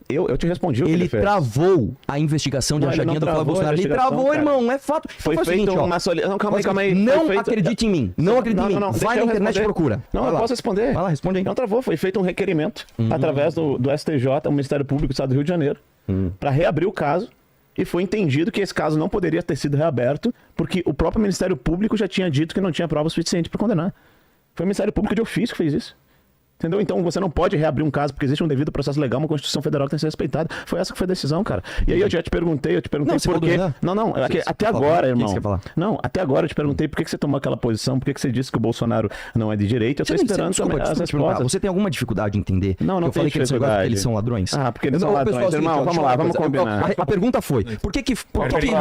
Eu te respondi o que Ele fez. travou a investigação de Não, ele rachadinha não do Flávio travou a Bolsonaro. Ele investigação, travou, cara. irmão, é fato. Foi Então faz o feito seguinte, ó. uma solidação. Não, calma aí, Faz o calma aí. seguinte, Foi Não feito- acredite em mim. Não acredite em mim. deixa Vai na eu internet e responder. procura. Não, Vai eu lá. posso responder. Vai lá, responde aí. Não travou, foi feito um requerimento através do STJ, o Ministério Público do Estado do Rio de Janeiro, para reabrir o caso. E foi entendido que esse caso não poderia ter sido reaberto, porque o próprio Ministério Público já tinha dito que não tinha prova suficiente para condenar. Foi o Ministério Público de ofício que fez isso. Entendeu? Então você não pode reabrir um caso porque existe um devido processo legal, uma Constituição Federal que tem que ser respeitada. Foi essa que foi a decisão, cara. E aí eu já te perguntei Não, você por falou quê. do Renan? Não, Você até quer falar? agora, O que irmão. você quer falar? Não, até agora eu te perguntei por que você tomou aquela posição, por que você disse que o Bolsonaro não é de direita. Eu tô esperando Desculpa, as desculpa te perguntar. respostas. Você tem alguma dificuldade em entender? Não que eu tem falei que eles são iguais porque dificuldade. eles são ladrões? Ah, porque eles são Não, ladrões. pessoal, Irmão, seguinte, ó, vamos deixa eu lá, falar vamos uma coisa. combinar. A pergunta foi, por que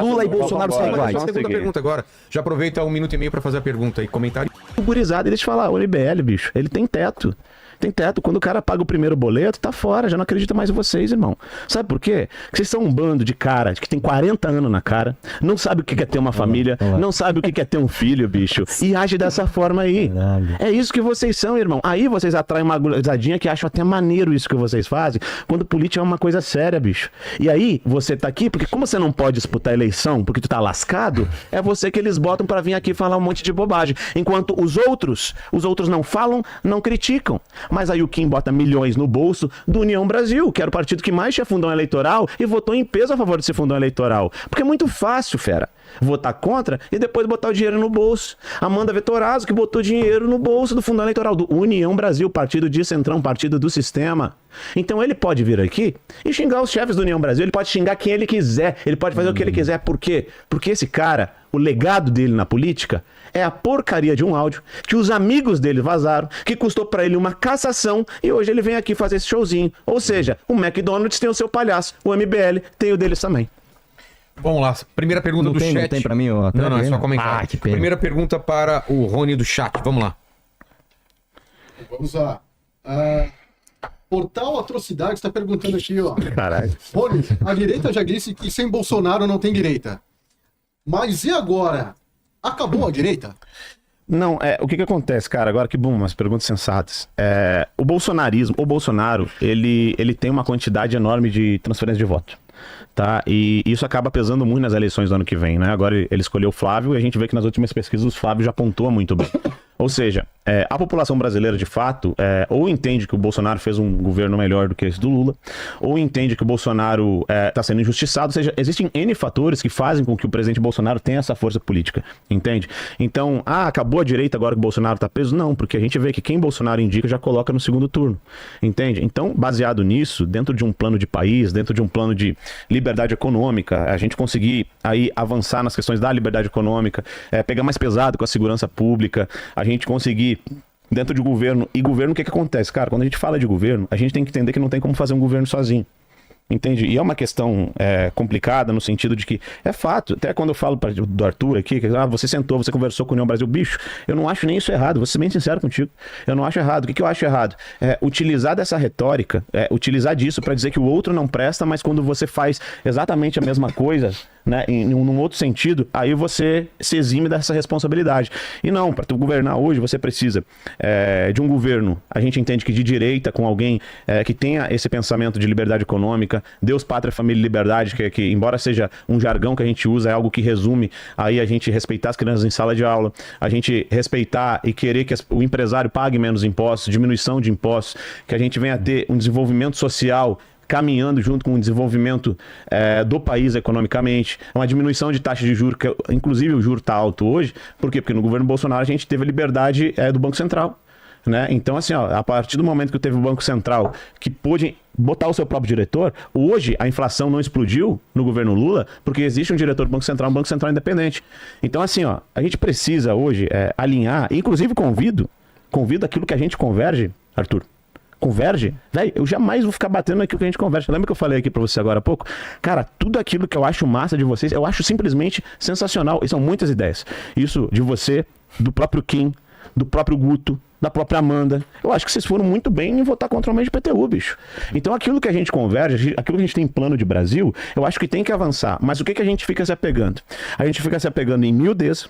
Lula e Bolsonaro são Agora, iguais? só a segunda Consegui. pergunta agora. Já aproveita 1 minuto e meio pra fazer a pergunta e comentário. O gurizada, deixa eu falar, o IBL, bicho, ele tem teto. Tem teto. Quando o cara paga o primeiro boleto, tá fora. Já não acredita mais em vocês, irmão. Sabe por quê? Porque vocês são um bando de cara que tem 40 anos na cara, não sabe o que é ter uma família, não sabe o que é ter um filho, bicho, e age dessa forma aí. É isso que vocês são, irmão. Aí vocês atraem uma gurizadinha que acham até maneiro isso que vocês fazem, quando política é uma coisa séria, bicho. E aí, você tá aqui, porque como você não pode disputar a eleição, porque tu tá lascado, é você que eles botam pra vir aqui falar um monte de bobagem. Enquanto os outros não falam, não criticam. Mas aí o Kim bota milhões no bolso do União Brasil, que era o partido que mais tinha fundão eleitoral e votou em peso a favor desse fundão eleitoral. Porque é muito fácil, fera. votar contra e depois botar o dinheiro no bolso. Amanda Vettorazzo, que botou dinheiro no bolso do fundo eleitoral do União Brasil, partido de centrão, partido do sistema. Então ele pode vir aqui e xingar os chefes do União Brasil, ele pode xingar quem ele quiser, ele pode fazer o que ele quiser. Por quê? Porque esse cara, o legado dele na política é a porcaria de um áudio que os amigos dele vazaram, que custou pra ele uma cassação e hoje ele vem aqui fazer esse showzinho. Ou seja, o McDonald's tem o seu palhaço, o MBL tem o deles também. Vamos lá, primeira pergunta do chat. Não tem pra mim, ó. Não, é só comentário. Ah, que pena. Primeira pergunta para o Rony do chat, vamos lá. Vamos lá. Portal Atrocidade está perguntando aqui, ó. Caralho. Rony, a direita já disse que sem Bolsonaro não tem direita. Mas e agora? Acabou a direita? Não, o que acontece, cara, agora que bom, umas perguntas sensatas. O Bolsonaro, ele tem uma quantidade enorme de transferência de voto, tá? E isso acaba pesando muito nas eleições do ano que vem, né? Agora ele escolheu o Flávio e a gente vê que nas últimas pesquisas o Flávio já pontua muito bem. Ou seja, a população brasileira, de fato, ou entende que o Bolsonaro fez um governo melhor do que esse do Lula, ou entende que o Bolsonaro está sendo injustiçado. Ou seja, existem N fatores que fazem com que o presidente Bolsonaro tenha essa força política, entende? Então, acabou a direita agora que o Bolsonaro está preso? Não, porque a gente vê que quem Bolsonaro indica já coloca no segundo turno, entende? Então, baseado nisso, dentro de um plano de país, dentro de um plano de liberdade econômica, a gente conseguir aí avançar nas questões da liberdade econômica, pegar mais pesado com a segurança pública, a gente conseguir dentro de governo. E governo, o que acontece? Cara, quando a gente fala de governo, a gente tem que entender que não tem como fazer um governo sozinho. Entende? E é uma questão complicada no sentido de que é fato, até quando eu falo do Arthur aqui, que você sentou, você conversou com o União Brasil, bicho, eu não acho nem isso errado, vou ser bem sincero contigo, eu não acho errado. O que eu acho errado? Utilizar dessa retórica, utilizar disso para dizer que o outro não presta, mas quando você faz exatamente a mesma coisa, né, num outro sentido, aí você se exime dessa responsabilidade. E não, para tu governar hoje, você precisa de um governo, a gente entende que de direita, com alguém que tenha esse pensamento de liberdade econômica, Deus, Pátria, Família e Liberdade, que embora seja um jargão que a gente usa, é algo que resume aí a gente respeitar as crianças em sala de aula, a gente respeitar e querer que o empresário pague menos impostos, diminuição de impostos, que a gente venha a ter um desenvolvimento social caminhando junto com o desenvolvimento do país economicamente, uma diminuição de taxa de juros, que inclusive o juro está alto hoje. Por quê? Porque no governo Bolsonaro a gente teve a liberdade do Banco Central, né? Então, assim, a partir do momento que teve o Banco Central que pôde botar o seu próprio diretor, hoje a inflação não explodiu no governo Lula porque existe um diretor do Banco Central, um Banco Central independente. Então, assim, a gente precisa hoje alinhar, inclusive convido aquilo que a gente converge, Arthur. Converge, velho, eu jamais vou ficar batendo naquilo que a gente converge. Lembra que eu falei aqui pra você agora há pouco? Cara, tudo aquilo que eu acho massa de vocês, eu acho simplesmente sensacional. E são muitas ideias. Isso de você, do próprio Kim, do próprio Guto, da própria Amanda. Eu acho que vocês foram muito bem em votar contra o aumento de IPTU, bicho. Então aquilo que a gente converge, aquilo que a gente tem em plano de Brasil, eu acho que tem que avançar. Mas o que a gente fica se apegando? A gente fica se apegando em miudez.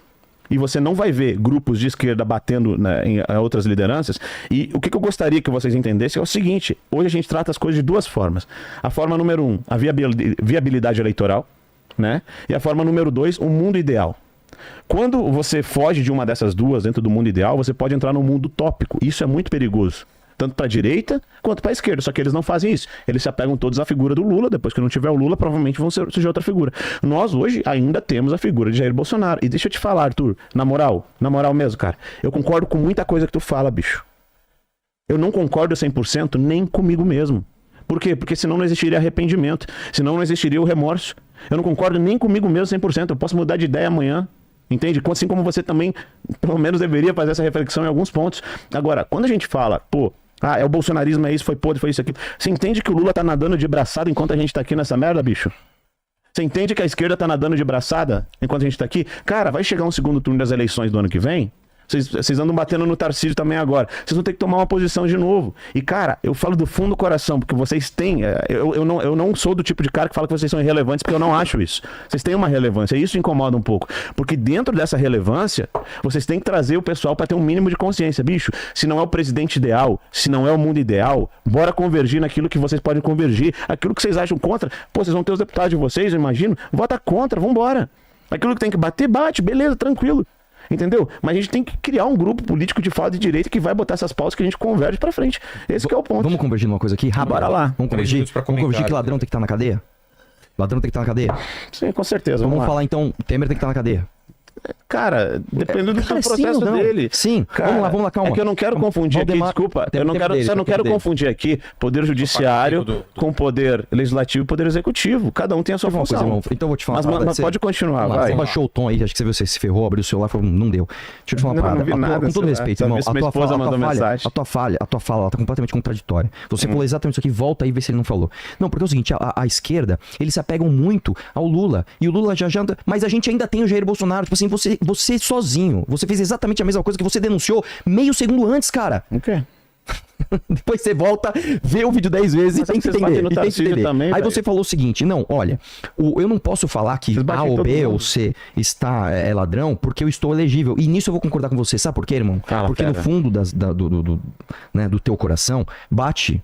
E você não vai ver grupos de esquerda batendo em outras lideranças. E o que eu gostaria que vocês entendessem é o seguinte: hoje a gente trata as coisas de duas formas. A forma número 1, a viabilidade eleitoral, né? E a forma número 2, o mundo ideal. Quando você foge de uma dessas duas dentro do mundo ideal, você pode entrar no mundo utópico. Isso é muito perigoso. Tanto para a direita quanto para a esquerda. Só que eles não fazem isso. Eles se apegam todos à figura do Lula. Depois que não tiver o Lula, provavelmente vão surgir outra figura. Nós hoje ainda temos a figura de Jair Bolsonaro. E deixa eu te falar, Arthur, na moral mesmo, cara, eu concordo com muita coisa que tu fala, bicho. Eu não concordo 100% nem comigo mesmo. Por quê? Porque senão não existiria arrependimento. Senão não existiria o remorso. Eu não concordo nem comigo mesmo 100%. Eu posso mudar de ideia amanhã. Entende? Assim como você também, pelo menos, deveria fazer essa reflexão em alguns pontos. Agora, quando a gente fala, é o bolsonarismo, é isso, foi podre, foi isso aqui. Você entende que o Lula tá nadando de braçada enquanto a gente tá aqui nessa merda, bicho? Você entende que a esquerda tá nadando de braçada enquanto a gente tá aqui? Cara, vai chegar um segundo turno das eleições do ano que vem. Vocês andam batendo no Tarcísio também agora. Vocês vão ter que tomar uma posição de novo. E, cara, eu falo do fundo do coração, porque vocês têm... Eu não sou do tipo de cara que fala que vocês são irrelevantes, porque eu não acho isso. Vocês têm uma relevância, e isso incomoda um pouco. Porque dentro dessa relevância, vocês têm que trazer o pessoal para ter um mínimo de consciência. Bicho, se não é o presidente ideal, se não é o mundo ideal, bora convergir naquilo que vocês podem convergir. Aquilo que vocês acham contra, vocês vão ter os deputados de vocês, eu imagino, vota contra, vambora. Aquilo que tem que bater, bate, beleza, tranquilo. Entendeu? Mas a gente tem que criar um grupo político de fato de direita que vai botar essas pautas que a gente converge pra frente. Esse que é o ponto. Vamos convergir numa coisa aqui? Bora lá. Vamos convergir? Vamos convergir que ladrão tem que estar na cadeia? Ladrão tem que estar na cadeia? Sim, com certeza. Vamos Vamos lá. falar então, Temer tem que estar na cadeia. Cara, dependendo do Cara, sim processo ou não? dele. Sim, Cara, vamos lá, calma. É que eu não quero confundir aqui, Valdemar- desculpa. Tem Eu o não tempo quero, dele, só tem não o tempo quero dele. confundir aqui poder judiciário do- com poder legislativo e poder executivo. Cada um tem a sua Uma coisa, função. irmão. Então eu vou te falar Mas, uma parada. mas pode continuar, Vamos lá, vai. Você baixou o tom aí, acho que você se ferrou, abriu o celular, falou, não deu. Deixa eu te falar uma Não, parada. não vi nada, Com todo celular. respeito, Só irmão, vi se minha esposa mandou mensagem. a tua fala tá completamente contraditória. Você falou exatamente isso aqui, volta aí e vê se ele não falou. Não, porque é o seguinte, a esquerda, eles se apegam muito ao Lula, e o Lula já anda, mas a gente ainda tem o Jair Bolsonaro, tipo assim, você sozinho, você fez exatamente a mesma coisa que você denunciou meio segundo antes, cara. O quê? Depois você volta, vê o vídeo 10 vezes Mas e tem que vocês entender. batem no E tem que Tarcísio entender. também, Aí velho. você falou o seguinte, não, olha, eu não posso falar que Vocês A batem em ou todo B mundo. ou C está ladrão porque eu estou elegível. E nisso eu vou concordar com você. Sabe por quê, irmão? Fala, Porque no fera. fundo do teu coração bate,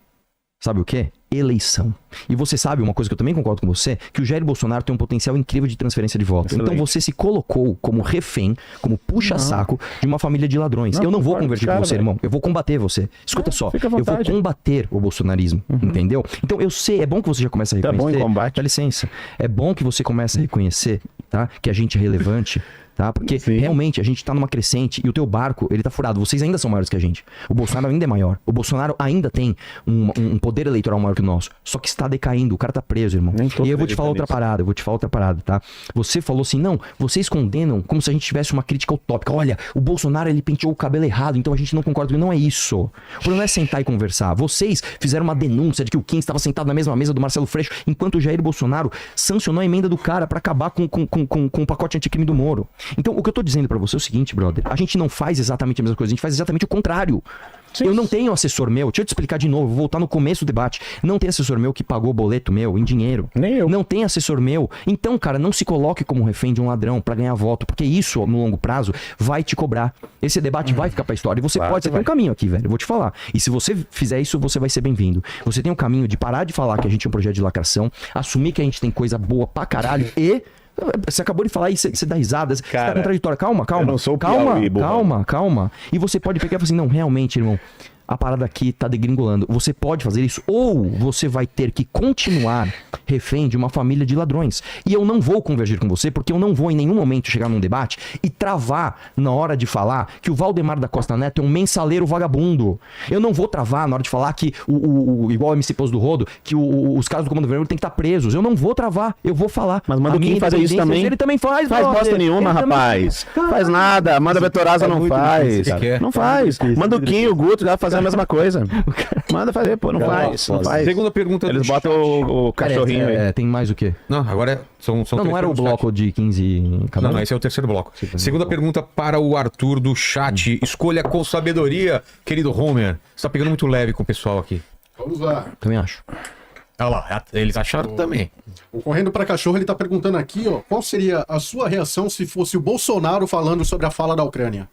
sabe o quê? Eleição. E você sabe, uma coisa que eu também concordo com você, que o Jair Bolsonaro tem um potencial incrível de transferência de voto. Excelente. Então você se colocou como refém, como puxa-saco de uma família de ladrões. Não, Eu não vou concordo convergir com com os você, caras, irmão. Eu vou combater você. Escuta só. fica à Eu vou vontade. combater o bolsonarismo, entendeu? Então eu sei, é bom que você já comece a Tá reconhecer. bom em combate. Dá licença. É bom que você comece a reconhecer, tá? Que a gente é relevante. Tá? Porque Sim. realmente a gente tá numa crescente e o teu barco, ele tá furado. Vocês ainda são maiores que a gente. O Bolsonaro ainda é maior. O Bolsonaro ainda tem um poder eleitoral maior que o nosso. Só que está decaindo. O cara tá preso, irmão. Nem tô E eu vou te falar outra acreditando parada, tá? Você falou assim, não, vocês condenam como se a gente tivesse uma crítica utópica. Olha, o Bolsonaro, ele penteou o cabelo errado, então a gente não concorda. Não é isso. O problema não é sentar e conversar. Vocês fizeram uma denúncia de que o Kim estava sentado na mesma mesa do Marcelo Freixo, enquanto o Jair Bolsonaro sancionou a emenda do cara pra acabar com o pacote anticrime do Moro. Então, o que eu tô dizendo pra você é o seguinte, brother. A gente não faz exatamente a mesma coisa, a gente faz exatamente o contrário. Eu não tenho assessor meu, deixa eu te explicar de novo, vou voltar no começo do debate. Não tem assessor meu que pagou boleto meu em dinheiro. Nem eu. Não tem assessor meu. Então, cara, não se coloque como refém de um ladrão pra ganhar voto, porque isso, no longo prazo, vai te cobrar. Esse debate vai ficar pra história. E você Claro pode, que você tem um vai. caminho aqui, velho, eu vou te falar. E se você fizer isso, você vai ser bem-vindo. Você tem um caminho de parar de falar que a gente é um projeto de lacração, assumir que a gente tem coisa boa pra caralho e... Você acabou de falar aí, você dá risada, você tá Cara, contraditório. Calma. eu não sou o calma, Piauí, burrão. calma. E você pode pegar e falar assim, não, realmente, irmão, a parada aqui tá degringolando. Você pode fazer isso, ou você vai ter que continuar refém de uma família de ladrões. E eu não vou convergir com você, porque eu não vou em nenhum momento chegar num debate e travar na hora de falar que o Valdemar da Costa Neto é um mensaleiro vagabundo. Eu não vou travar na hora de falar que igual o MC Pose do Rodo, que os caras do Comando Vermelho tem que estar presos. Eu não vou travar, eu vou falar. Mas manda A o minha Kim fazer isso independência, também. Ele também faz, Faz brother. bosta nenhuma, Ele também rapaz. faz. Faz nada. Manda a Vetoraza, não faz. cara. Que é? Não faz. Manda o Kim e o Guto já fazer a mesma coisa. Manda fazer, pô. Não faz. Não faz. Segunda pergunta Eles do botam chat. o cachorrinho aí. Tem mais o quê? Não, agora são Não três era o perguntas do chat. bloco de 15 cada Não, um? esse é o terceiro bloco. Segunda pergunta para o Arthur do chat. Escolha com sabedoria, querido Homer. Você tá pegando muito leve com o pessoal aqui. Vamos lá. Também acho. Olha lá, eles acharam também. O Correndo pra Cachorro, ele tá perguntando aqui, ó, qual seria a sua reação se fosse o Bolsonaro falando sobre a fala da Ucrânia?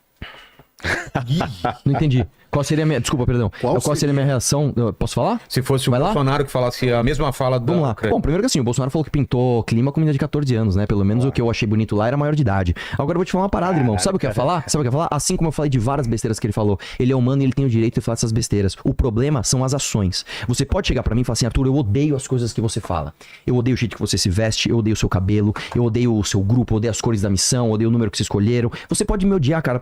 Não entendi. Qual seria a minha... Desculpa, perdão. Qual Qual seria a minha reação? Eu posso falar? Se fosse o Vai lá? Bolsonaro que falasse a mesma fala da Vamos lá. Ucrânia. Bom, primeiro que assim, o Bolsonaro falou que pintou clima com menina de 14 anos, né? Pelo menos o que eu achei bonito lá era maior de idade. Agora eu vou te falar uma parada, irmão. Sabe o que eu ia falar? Sabe o que eu ia falar? Assim como eu falei de várias besteiras que ele falou. Ele é humano e ele tem o direito de falar essas besteiras. O problema são as ações. Você pode chegar pra mim e falar assim, Arthur, eu odeio as coisas que você fala. Eu odeio o jeito que você se veste, eu odeio o seu cabelo, eu odeio o seu grupo, eu odeio as cores da missão, eu odeio o número que vocês escolheram. Você pode me odiar, cara,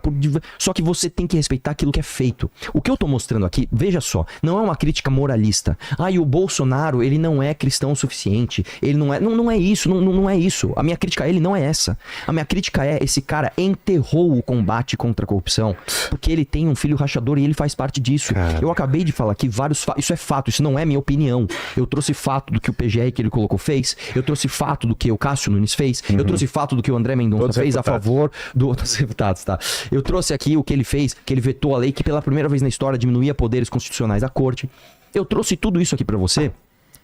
só que você tem que respeitar aquilo que é feito. O que eu tô mostrando aqui, veja só, não é uma crítica moralista. E o Bolsonaro, ele não é cristão o suficiente. Ele não é. Não é isso, não é isso. A minha crítica a ele não é essa. A minha crítica é: esse cara enterrou o combate contra a corrupção porque ele tem um filho rachador e ele faz parte disso. Eu acabei de falar aqui vários fatos. Isso é fato, isso não é minha opinião. Eu trouxe fato do que o PGR que ele colocou fez. Eu trouxe fato do que o Cássio Nunes fez. Eu trouxe fato do que o André Mendonça Todos fez deputados. a favor dos deputados, tá? Eu trouxe aqui o que ele fez, que ele vetou a lei que pela primeira vez na história diminuía poderes constitucionais da corte. Eu trouxe tudo isso aqui pra você.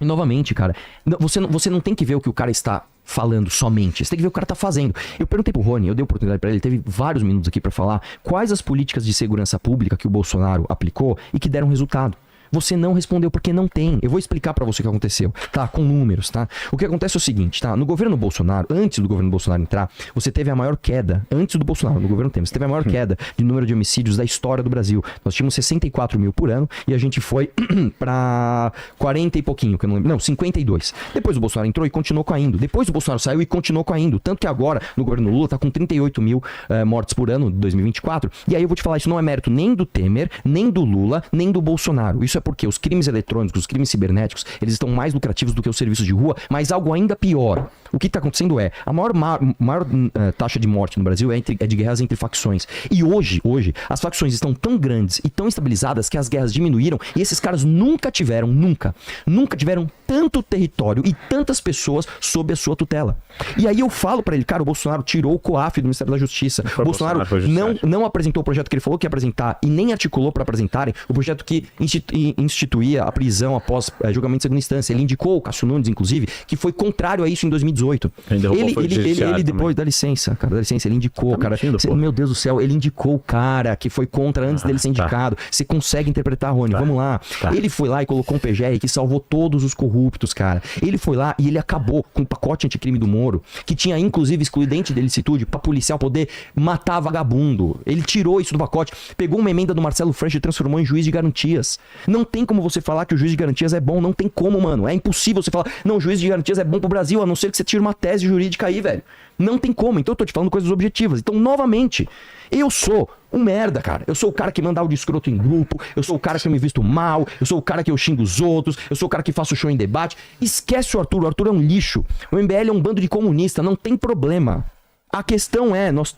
E novamente, cara, você não tem que ver o que o cara está falando somente. Você tem que ver o que o cara tá fazendo. Eu perguntei pro Rony, eu dei oportunidade pra ele, teve vários minutos aqui pra falar quais as políticas de segurança pública que o Bolsonaro aplicou e que deram resultado. Você não respondeu porque não tem. Eu vou explicar pra você o que aconteceu, tá? Com números, tá? O que acontece é o seguinte, tá? No governo Bolsonaro, antes do governo Bolsonaro entrar, você teve a maior queda, antes do Bolsonaro, no governo Temer, você teve a maior queda de número de homicídios da história do Brasil. Nós tínhamos 64 mil por ano e a gente foi pra 40 e pouquinho, que eu não lembro. Não, 52. Depois o Bolsonaro entrou e continuou caindo. Depois o Bolsonaro saiu e continuou caindo. Tanto que agora, no governo Lula, tá com 38 mil mortes por ano, 2024. E aí eu vou te falar, isso não é mérito nem do Temer, nem do Lula, nem do Bolsonaro. Isso é porque os crimes eletrônicos, os crimes cibernéticos, eles estão mais lucrativos do que os serviços de rua, mas algo ainda pior. O que está acontecendo é, a maior taxa de morte no Brasil é de guerras entre facções. E hoje, as facções estão tão grandes e tão estabilizadas que as guerras diminuíram e esses caras nunca tiveram tanto território e tantas pessoas sob a sua tutela. E aí eu falo pra ele, cara, o Bolsonaro tirou o COAF do Ministério da Justiça. O Bolsonaro não apresentou o projeto que ele falou que ia apresentar e nem articulou para apresentarem o projeto que instituía a prisão após julgamento de segunda instância. Ele indicou o Cássio Nunes, inclusive, que foi contrário a isso em 2018. Ele depois, dá licença, ele indicou, cara. Meu Deus do céu, ele indicou o cara que foi contra antes dele ser indicado. Você consegue interpretar, Rony? Vamos lá. Ele foi lá e colocou um PGR que salvou todos os corruptos, cara. Ele foi lá e ele acabou com o pacote anticrime do Moro, que tinha inclusive excludente de licitude pra policial poder matar vagabundo. Ele tirou isso do pacote, pegou uma emenda do Marcelo Freixo e transformou em juiz de garantias. Não tem como você falar que o juiz de garantias é bom, não tem como, mano. É impossível você falar, não, o juiz de garantias é bom pro Brasil, a não ser que você tire uma tese jurídica aí, velho. Não tem como. Então eu tô te falando coisas objetivas. Então, novamente, eu sou um merda, cara. Eu sou o cara que manda áudio escroto em grupo, eu sou o cara que eu me visto mal, eu sou o cara que eu xingo os outros, eu sou o cara que faço show em debate. Esquece o Arthur é um lixo. O MBL é um bando de comunista, não tem problema. A questão é, nós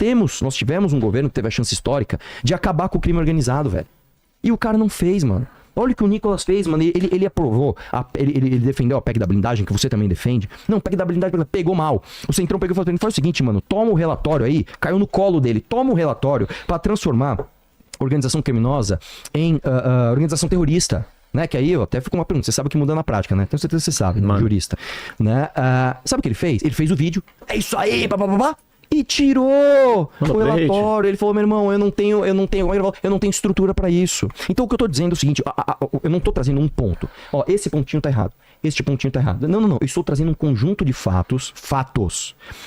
tivemos um governo que teve a chance histórica de acabar com o crime organizado, velho. E o cara não fez, mano. Olha o que o Nicolas fez, mano. Ele aprovou, ele defendeu a PEC da blindagem, que você também defende. Não, PEC da blindagem pegou mal. O Centrão pegou e falou: faz o seguinte, mano, toma o relatório aí, caiu no colo dele, toma o relatório pra transformar organização criminosa em organização terrorista. Né? Que aí eu até fico uma pergunta, você sabe o que muda na prática, né? Tenho certeza que você sabe, jurista. Né? Sabe o que ele fez? Ele fez o vídeo, é isso aí, babá. E tirou o relatório. Ele falou, meu irmão, eu não tenho estrutura pra isso. Então o que eu tô dizendo é o seguinte, eu não tô trazendo um ponto. Ó, esse pontinho tá errado. Este pontinho tá errado. Não. Eu estou trazendo um conjunto de fatos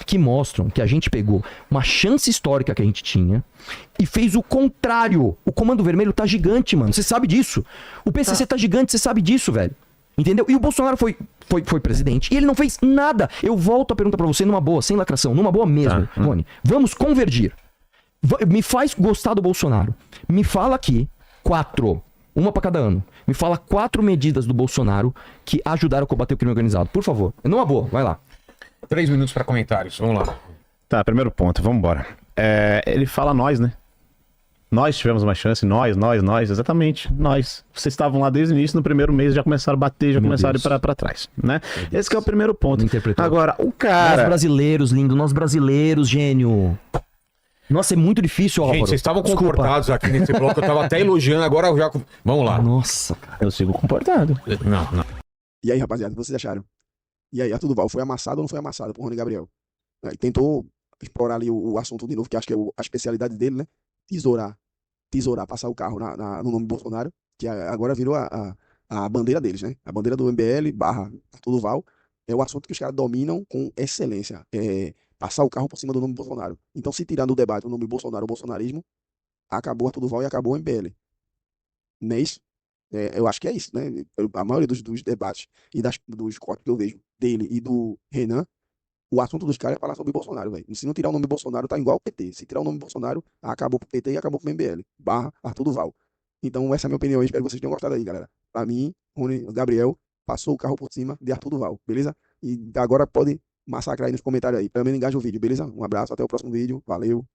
que mostram que a gente pegou uma chance histórica que a gente tinha e fez o contrário. O Comando Vermelho tá gigante, mano. Você sabe disso. O PCC tá gigante, você sabe disso, velho. Entendeu? E o Bolsonaro foi presidente e ele não fez nada. Eu volto a pergunta pra você numa boa, sem lacração, numa boa mesmo, Rony. Vamos convergir. Me faz gostar do Bolsonaro. Me fala aqui 4, uma pra cada ano. Me fala 4 medidas do Bolsonaro que ajudaram a combater o crime organizado. Por favor. Numa boa, vai lá. 3 minutos pra comentários, vamos lá. Tá, primeiro ponto, vamos embora. Ele fala nós, né? Nós tivemos uma chance, nós, exatamente, nós. Vocês estavam lá desde o início, no primeiro mês já começaram a bater, já começaram a ir pra trás, né? Esse que é o primeiro ponto. Agora, o cara... Nós brasileiros, lindo, nós brasileiros, gênio. Nossa, é muito difícil, Álvaro. Gente, vocês estavam comportados aqui nesse bloco, eu tava até elogiando, agora já... Vamos lá. Nossa, cara. Eu sigo comportado. Não. E aí, rapaziada, o que vocês acharam? E aí, Arthur Duval, foi amassado ou não foi amassado por Rony Gabriel? Aí tentou explorar ali o assunto de novo, que acho que é a especialidade dele, né? Tesourar, passar o carro no nome Bolsonaro, que agora virou a bandeira deles, né? A bandeira do MBL / Arthur Duval é o assunto que os caras dominam com excelência. Passar o carro por cima do nome Bolsonaro. Então, se tirar do debate o nome Bolsonaro, o bolsonarismo, acabou Arthur Duval e acabou o MBL. Não é isso? Eu acho que é isso, né? A maioria dos debates e dos cortes que eu vejo dele e do Renan, o assunto dos caras é falar sobre Bolsonaro, velho. Se não tirar o nome Bolsonaro, tá igual o PT. Se tirar o nome Bolsonaro, acabou pro PT e acabou pro MBL. / Arthur Duval. Então, essa é a minha opinião. Eu espero que vocês tenham gostado aí, galera. Pra mim, Rony Gabriel passou o carro por cima de Arthur Duval, beleza? E agora pode massacrar aí nos comentários aí. Pelo menos engaja o vídeo, beleza? Um abraço, até o próximo vídeo. Valeu.